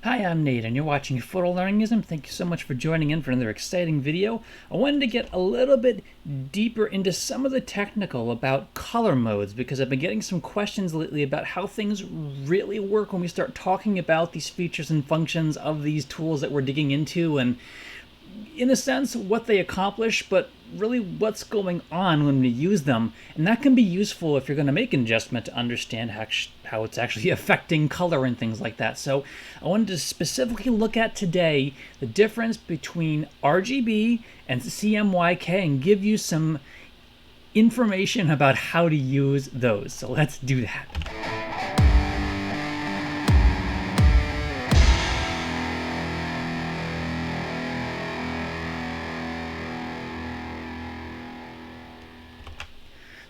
Hi, I'm Nate, and you're watching Photolearningism. Thank you so much for joining in for another exciting video. I wanted to get a little bit deeper into some of the technical about color modes because I've been getting some questions lately about how things really work when we start talking about these features and functions of these tools that we're digging into, and in a sense what they accomplish, but really what's going on when we use them. And that can be useful if you're going to make an adjustment to understand how it's actually affecting color and things like that. So I wanted to specifically look at today the difference between RGB and CMYK and give you some information about how to use those. So let's do that.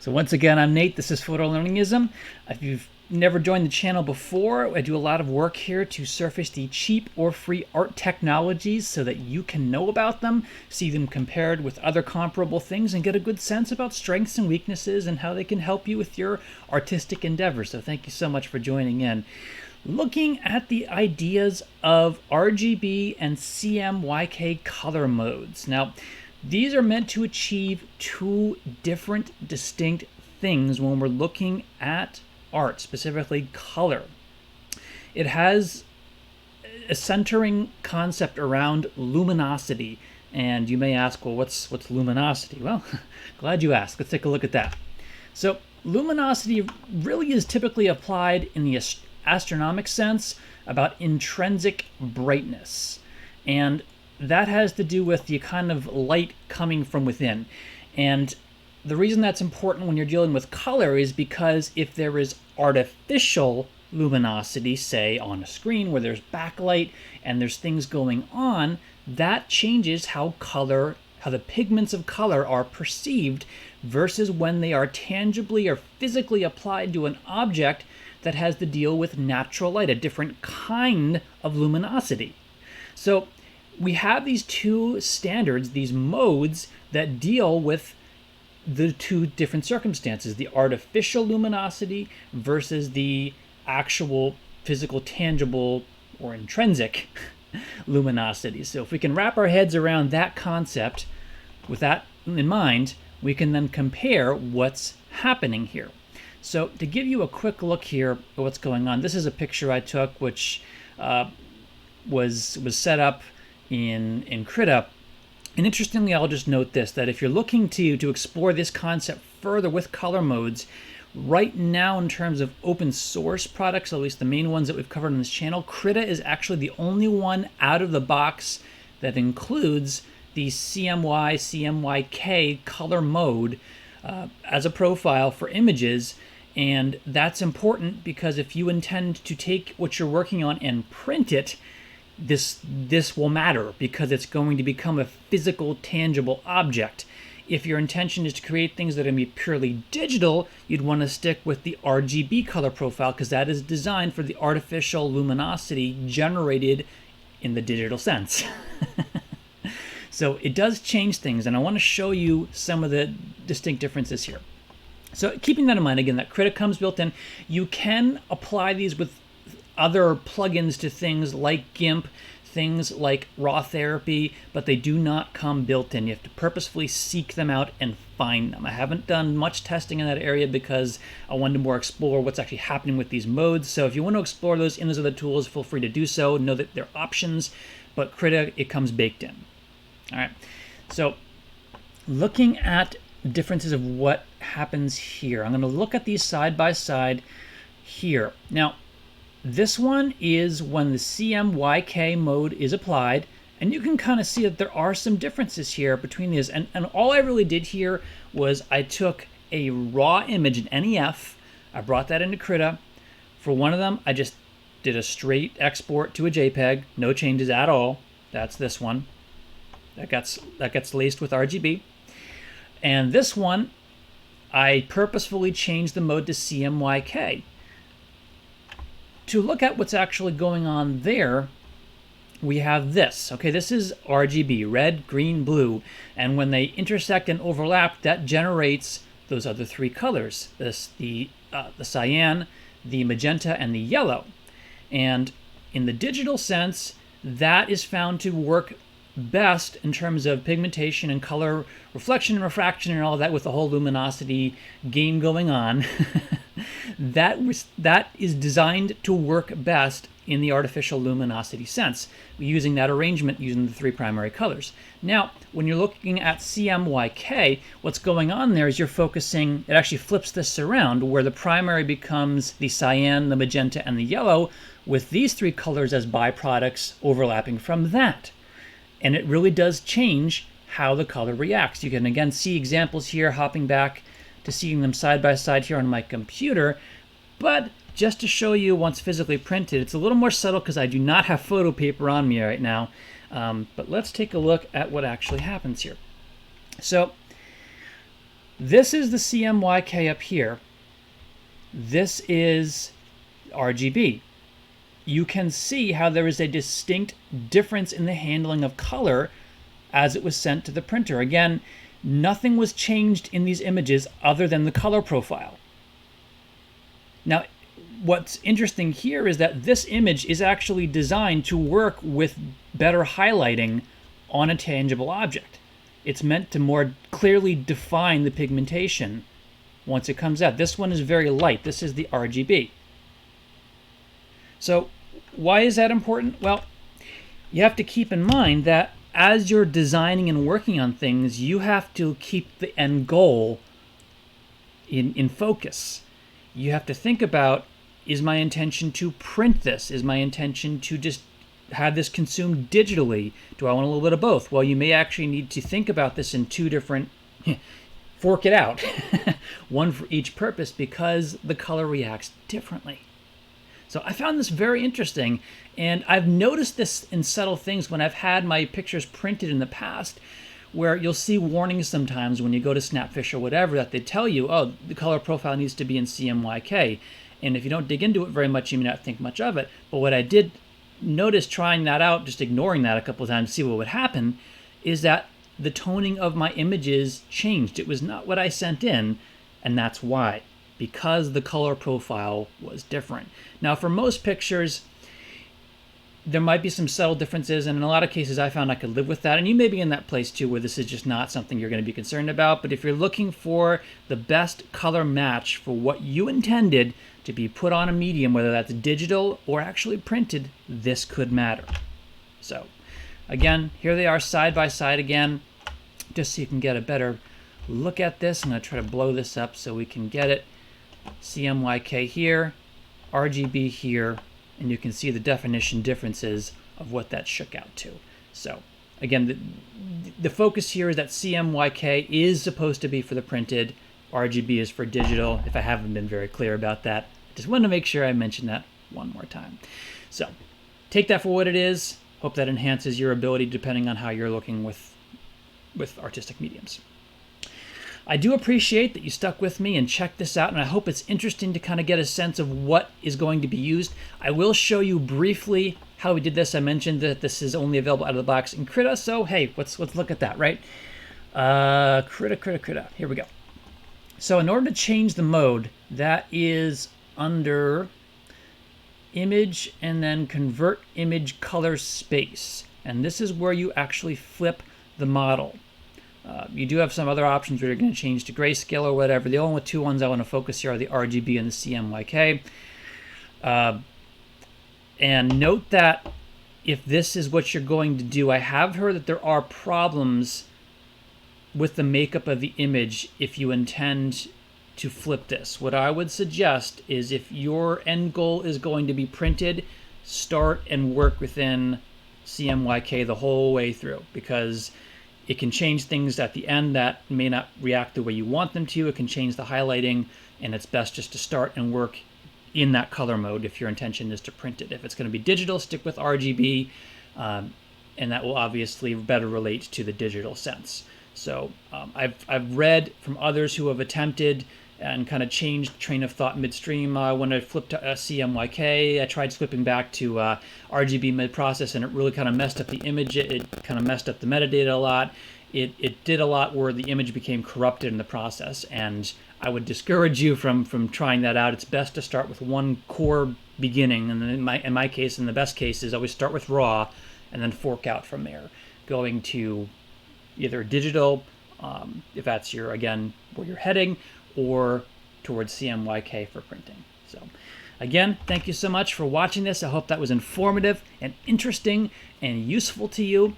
So once again, I'm Nate. This is Photolearningism. If you've never joined the channel before, I do a lot of work here to surface the cheap or free art technologies so that you can know about them, see them compared with other comparable things, and get a good sense about strengths and weaknesses and how they can help you with your artistic endeavors. So thank you so much for joining in. Looking at the ideas of RGB and CMYK color modes. Now, these are meant to achieve two different distinct things when we're looking at art, specifically color. It has a centering concept around luminosity, and you may ask, well, what's luminosity? Well, glad you asked. Let's take a look at that. So luminosity really is typically applied in the astronomic sense about intrinsic brightness, and that has to do with the kind of light coming from within. And the reason that's important when you're dealing with color is because if there is artificial luminosity, say on a screen where there's backlight and there's things going on, that changes how the pigments of color are perceived versus when they are tangibly or physically applied to an object that has to deal with natural light, a different kind of luminosity. So we have these two standards, these modes that deal with the two different circumstances, the artificial luminosity versus the actual physical, tangible, or intrinsic luminosity. So if we can wrap our heads around that concept with that in mind, we can then compare what's happening here. So to give you a quick look here at what's going on, this is a picture I took which was set up in Krita. And interestingly, I'll just note this, that if you're looking to explore this concept further with color modes, right now in terms of open source products, at least the main ones that we've covered on this channel, Krita is actually the only one out of the box that includes the CMYK color mode as a profile for images. And that's important because if you intend to take what you're working on and print it, this will matter because it's going to become a physical, tangible object. If your intention is to create things that are going to be purely digital, you'd want to stick with the RGB color profile because that is designed for the artificial luminosity generated in the digital sense. So it does change things, and I want to show you some of the distinct differences here. So keeping that in mind, again, that Krita comes built in. You can apply these with other plugins to things like GIMP, things like raw therapy, but they do not come built in. You have to purposefully seek them out and find them. I haven't done much testing in that area because I wanted to more explore what's actually happening with these modes. So if you want to explore those in those other tools, feel free to do so. Know that they're options, but Krita, it comes baked in. All right, so looking at differences of what happens here, I'm going to look at these side by side here. Now, this one is when the CMYK mode is applied, and you can kind of see that there are some differences here between these. And all I really did here was I took a raw image, an NEF, I brought that into Krita. For one of them, I just did a straight export to a JPEG, no changes at all. That's this one. That gets laced with RGB. And this one, I purposefully changed the mode to CMYK. To look at what's actually going on there, we have this. Okay, this is RGB, red, green, blue. And when they intersect and overlap, that generates those other three colors, the cyan, the magenta, and the yellow. And in the digital sense, that is found to work best in terms of pigmentation and color reflection and refraction and all that, with the whole luminosity game going on. that is designed to work best in the artificial luminosity sense, using that arrangement, using the 3 primary colors. Now, when you're looking at CMYK, what's going on there is you're focusing, it actually flips this around, where the primary becomes the cyan, the magenta, and the yellow, with these 3 colors as byproducts overlapping from that. And it really does change how the color reacts. You can again see examples here, hopping back to seeing them side by side here on my computer. But just to show you once physically printed, it's a little more subtle because I do not have photo paper on me right now. But let's take a look at what actually happens here. So this is the CMYK up here. This is RGB. You can see how there is a distinct difference in the handling of color as it was sent to the printer. Again, nothing was changed in these images other than the color profile. Now, what's interesting here is that this image is actually designed to work with better highlighting on a tangible object. It's meant to more clearly define the pigmentation once it comes out. This one is very light. This is the RGB. So why is that important? Well, you have to keep in mind that as you're designing and working on things, you have to keep the end goal in focus. You have to think about, is my intention to print this? Is my intention to just have this consumed digitally? Do I want a little bit of both? Well, you may actually need to think about this in 2 different, fork it out, one for each purpose, because the color reacts differently. So I found this very interesting, and I've noticed this in subtle things when I've had my pictures printed in the past, where you'll see warnings sometimes when you go to Snapfish or whatever that they tell you, oh, the color profile needs to be in CMYK. And if you don't dig into it very much, you may not think much of it. But what I did notice trying that out, just ignoring that a couple of times to see what would happen, is that the toning of my images changed. It was not what I sent in, and that's why. Because the color profile was different. Now, for most pictures, there might be some subtle differences, and in a lot of cases I found I could live with that, and you may be in that place too where this is just not something you're going to be concerned about. But if you're looking for the best color match for what you intended to be put on a medium, whether that's digital or actually printed, this could matter. So again, here they are side by side again, just so you can get a better look at this. I'm going to try to blow this up so we can get it. CMYK here, RGB here, and you can see the definition differences of what that shook out to. So again, the focus here is that CMYK is supposed to be for the printed, RGB is for digital, if I haven't been very clear about that. Just wanted to make sure I mentioned that one more time. So take that for what it is. Hope that enhances your ability depending on how you're looking with artistic mediums. I do appreciate that you stuck with me and checked this out, and I hope it's interesting to kind of get a sense of what is going to be used. I will show you briefly how we did this. I mentioned that this is only available out of the box in Krita, so hey, let's look at that, right? Krita. Here we go. So in order to change the mode, that is under Image and then Convert Image Color Space. And this is where you actually flip the model. You do have some other options where you're going to change to grayscale or whatever. The only 2 ones I want to focus here are the RGB and the CMYK. And note that if this is what you're going to do, I have heard that there are problems with the makeup of the image if you intend to flip this. What I would suggest is if your end goal is going to be printed, start and work within CMYK the whole way through, because it can change things at the end that may not react the way you want them to. It can change the highlighting, and it's best just to start and work in that color mode if your intention is to print it. If it's going to be digital, stick with RGB, and that will obviously better relate to the digital sense. So I've read from others who have attempted and kind of changed train of thought midstream when I flipped to CMYK. I tried flipping back to RGB mid-process, and it really kind of messed up the image. It kind of messed up the metadata a lot. It did a lot where the image became corrupted in the process, and I would discourage you from trying that out. It's best to start with one core beginning, and in my case, in the best case, is always start with raw and then fork out from there, going to either digital, if that's your, again, where you're heading, or towards CMYK for printing. So again, thank you so much for watching this. I hope that was informative and interesting and useful to you.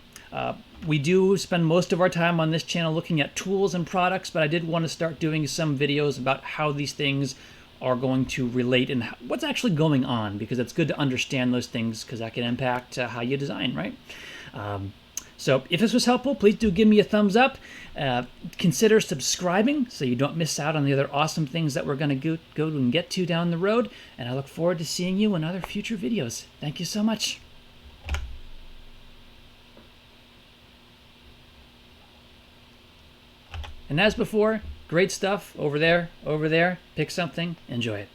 We do spend most of our time on this channel looking at tools and products, but I did want to start doing some videos about how these things are going to relate and what's actually going on, because it's good to understand those things, because that can impact how you design, right? So if this was helpful, please do give me a thumbs up. Consider subscribing so you don't miss out on the other awesome things that we're going to go and get to down the road. And I look forward to seeing you in other future videos. Thank you so much. And as before, great stuff over there, pick something, enjoy it.